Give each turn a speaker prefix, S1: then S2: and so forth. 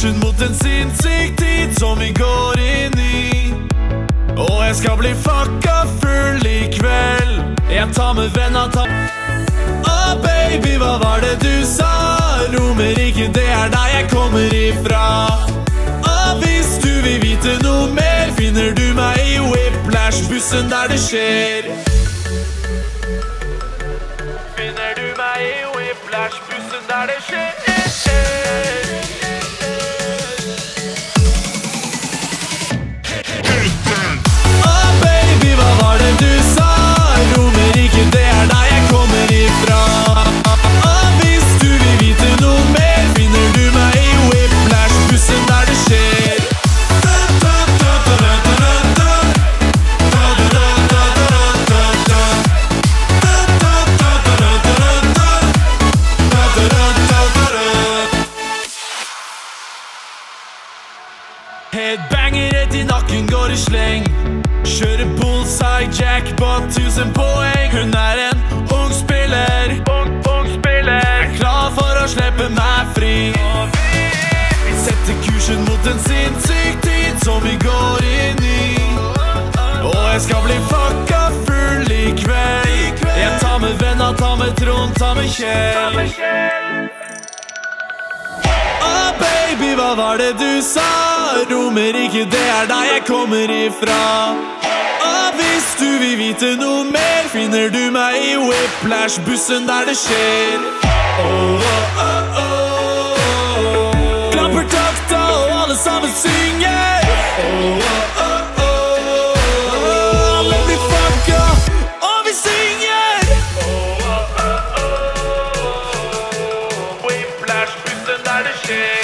S1: kursen mot en sinnssyk tid som vi går inn i. Og jeg skal bli fucka full i kveld. Jeg tar med venner, Åh baby, hva var det du sa? Romerike, det er der jeg kommer ifra. Og hvis du vil vite noe mer, finner du meg i Whiplash-bussen der det skjer. Finner du meg i Whiplash-bussen der det skjer. Åh baby, hva var det du sa? Romerike, det er der jeg kommer ifra. Og hvis du vil vite noe mer, finner du meg i Whiplash-bussen der det skjer. Headbanger rett i nakken, går i sleng. Kjører bullseye, jackpot, 1000 poeng. Hun er en ung spiller, er klar for å slippe meg fri. Vi setter kursen mot en sinnssyk tid som vi går inn i. Og jeg skal bli fucka full i kveld. Jeg tar med venner, tar med Trond, tar med Kjell. Åh baby, hva var det du sa? Romerike, det er der jeg kommer ifra. Og hvis du vil vite noe mer, finner du meg i Whiplash-bussen der det skjer. Klapper takta og alle sammen synger. Alle blir fucka og vi synger. Whiplash-bussen der det skjer.